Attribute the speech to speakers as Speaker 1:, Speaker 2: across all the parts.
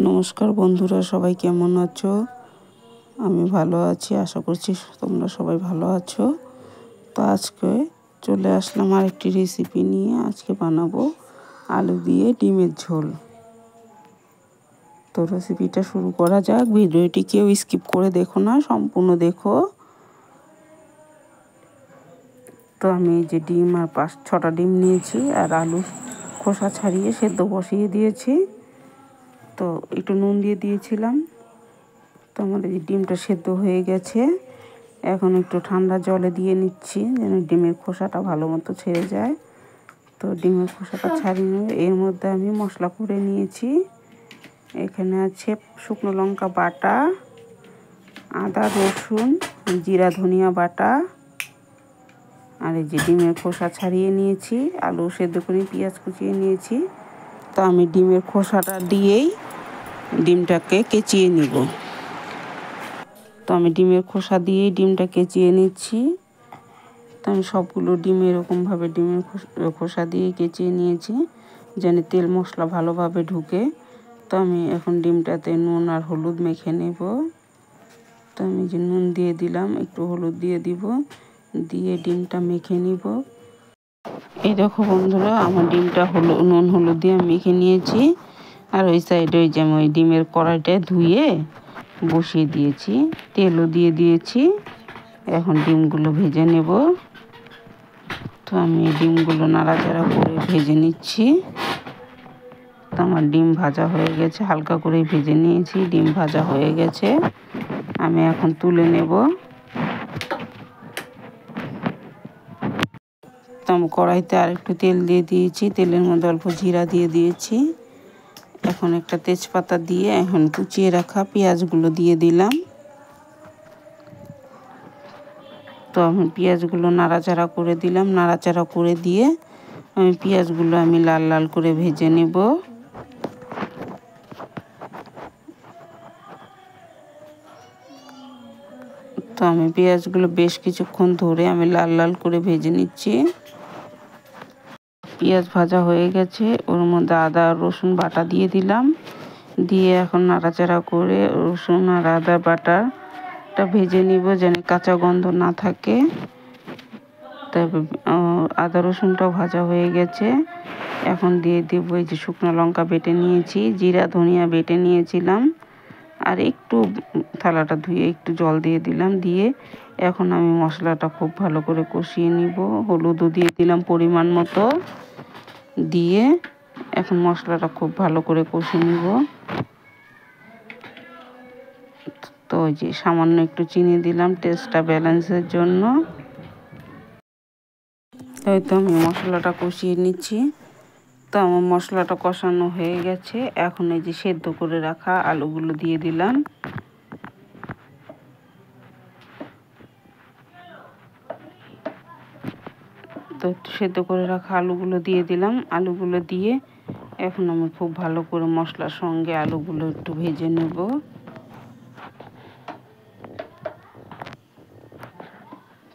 Speaker 1: নমস্কার বন্ধুরা, সবাই কেমন আছো? আমি ভালো আছি, আশা করছি তোমরা সবাই ভালো আছো। তো আজকে চলে আসলাম আরেকটি রেসিপি নিয়ে। আজকে বানাবো আলু দিয়ে ডিমের ঝোল। তো রেসিপিটা শুরু করা যাক। ভিডিওটি কেউ স্কিপ করে দেখো না, সম্পূর্ণ দেখো। তো আমি এই যে ডিম আর 5-6টা ডিম নিয়েছি আর আলু খোসা ছাড়িয়ে সেদ্ধ বসিয়ে দিয়েছি। তো একটু নুন দিয়ে দিয়েছিলাম। তো আমাদের এই ডিমটা সেদ্ধ হয়ে গেছে। এখন একটু ঠান্ডা জলে দিয়ে নিচ্ছি যেন ডিমের খোসাটা ভালো মতো ছেড়ে যায়। তো ডিমের খোসাটা ছাড়িয়ে নেব। এর মধ্যে আমি মশলা করে নিয়েছি। এখানে আছে শুকনো লঙ্কা বাটা, আদা রসুন, জিরা ধনিয়া বাটা, আর এই যে ডিমের খোসা ছাড়িয়ে নিয়েছি, আলু সেদ্ধ করে পেঁয়াজ কুচিয়ে নিয়েছি। তো আমি ডিমের খোসাটা দিয়েই ডিমটাকে কেচিয়ে নিব। তো আমি ডিমের খোসা দিয়েই ডিমটা কেচিয়ে নিচ্ছি। তো আমি সবগুলো ডিম এরকমভাবে ডিমের খোসা দিয়ে কেচিয়ে নিয়েছি যেন তেল মশলা ভালোভাবে ঢুকে। তো আমি এখন ডিমটাতে নুন আর হলুদ মেখে নেব। তো আমি যে নুন দিয়ে দিলাম, একটু হলুদ দিয়ে দিব, দিয়ে ডিমটা মেখে নিব। এই দেখো বন্ধুরা, আমার ডিমটা নুন হলুদ দিয়ে মেখে নিয়েছি। আর ওই সাইডে ওই যে আমি ওই ডিমের কড়াইটা ধুয়ে বসিয়ে দিয়েছি, তেলও দিয়ে দিয়েছি। এখন ডিমগুলো ভেজে নেব। তো আমি ডিমগুলো নাড়াচাড়া করে ভেজে নিচ্ছি। তো আমার ডিম ভাজা হয়ে গেছে, হালকা করে ভেজে নিয়েছি, ডিম ভাজা হয়ে গেছে। আমি এখন তুলে নেব। তো আমি কড়াইতে আর একটু তেল দিয়ে দিয়েছি, তেলের মধ্যে অল্প জিরা দিয়ে দিয়েছি। এখন একটা তেজপাতা দিয়ে এখন কুচিয়ে রাখা পেঁয়াজগুলো দিয়ে দিলাম। তো আমি পেঁয়াজগুলো নাড়াচাড়া করে দিলাম। নাড়াচাড়া করে দিয়ে আমি পেঁয়াজগুলো আমি লাল লাল করে ভেজে নেব। তো আমি পেঁয়াজগুলো বেশ কিছুক্ষণ ধরে আমি লাল লাল করে ভেজে নিচ্ছি। পেঁয়াজ ভাজা হয়ে গেছে, ওর মধ্যে আদা আর রসুন বাটা দিয়ে দিলাম। দিয়ে এখন নাড়াচাড়া করে রসুন আর আদা বাটাটা ভেজে নিব যেন কাঁচা গন্ধ না থাকে। তারপর আদা রসুনটাও ভাজা হয়ে গেছে। এখন দিয়ে দেবো এই যে শুকনো লঙ্কা বেটে নিয়েছি, জিরা ধনিয়া বেটে নিয়েছিলাম, আর একটু থালাটা ধুয়ে একটু জল দিয়ে দিলাম। দিয়ে এখন আমি মশলাটা খুব ভালো করে কষিয়ে নিব। হলুদও দিয়ে দিলাম পরিমাণ মতো। দিয়ে এখন মশলাটা খুব ভালো করে কষিয়ে নিব। তো ওই যে সামান্য একটু চিনি দিলাম টেস্টটা ব্যালেন্সের জন্য। তাই তো আমি মশলাটা কষিয়ে নিচ্ছি। তো আমার মশলাটা কষানো হয়ে গেছে। এখন এই যে সেদ্ধ করে রাখা আলুগুলো দিয়ে দিলাম। তো সেদ্ধ করে রাখা আলুগুলো দিয়ে দিলাম। আলুগুলো দিয়ে এখন আমি খুব ভালো করে মশলার সঙ্গে আলুগুলো একটু ভেজে নেব।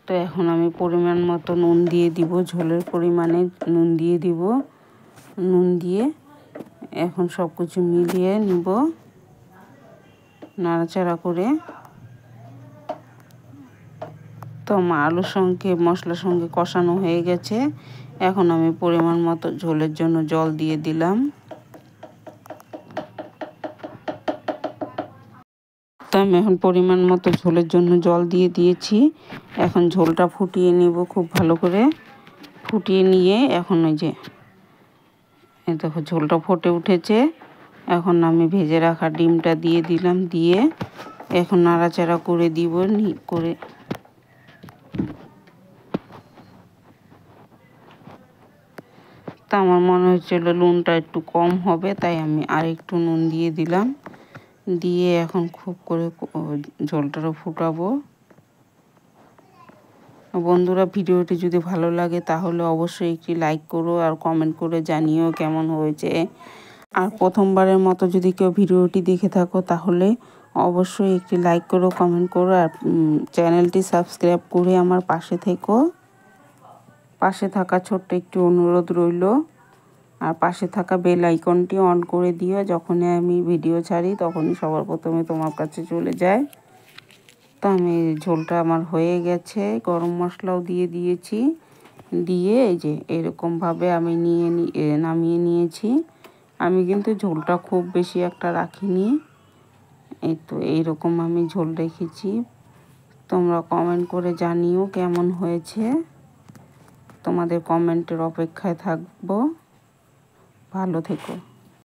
Speaker 1: তো এখন আমি পরিমাণ মতো নুন দিয়ে দিব, ঝোলের পরিমাণে নুন দিয়ে দিব। নুন দিয়ে এখন সব কিছু মিলিয়ে নিব নাড়াচাড়া করে। তো আমার আলুর সঙ্গে মশলার সঙ্গে কষানো হয়ে গেছে। এখন আমি পরিমাণ মতো ঝোলের জন্য জল দিয়ে দিলাম। তো আমি এখন পরিমাণ মতো ঝোলের জন্য জল দিয়ে দিয়েছি। এখন ঝোলটা ফুটিয়ে নেব খুব ভালো করে। ফুটিয়ে নিয়ে এখন ওই যে দেখো ঝোলটা ফুটে উঠেছে। এখন আমি ভেজে রাখা ডিমটা দিয়ে দিলাম। দিয়ে এখন নাড়াচাড়া করে দিব করে। তা আমার মনে হচ্ছিল নুনটা একটু কম হবে, তাই আমি আর একটু নুন দিয়ে দিলাম। দিয়ে এখন খুব করে ঝোলটারও ফুটাবো। বন্ধুরা, ভিডিওটি যদি ভালো লাগে তাহলে অবশ্যই একটি লাইক করো আর কমেন্ট করে জানিও কেমন হয়েছে। আর প্রথমবারের মতো যদি কেউ ভিডিওটি দেখে থাকো তাহলে অবশ্যই একটি লাইক করো, কমেন্ট করো, আর চ্যানেলটি সাবস্ক্রাইব করে আমার পাশে থেকো। পাশে থাকা ছোট্ট একটি অনুরোধ রইল। আর পাশে থাকা বেল আইকনটি অন করে দিও, যখনই আমি ভিডিও ছাড়ি তখনই সবার প্রথমে তোমার কাছে চলে যায়। তো আমি ঝোলটা আমার হয়ে গেছে, গরম মশলাও দিয়ে দিয়েছি, দিয়ে এই যে এরকমভাবে আমি নামিয়ে নিয়েছি। আমি কিন্তু ঝোলটা খুব বেশি একটা রাখিনি, এই তো এইরকম আমি ঝোল রেখেছি। তোমরা কমেন্ট করে জানিও কেমন হয়েছে, তোমাদের কমেন্টের অপেক্ষায় থাকবো। ভালো থেকো।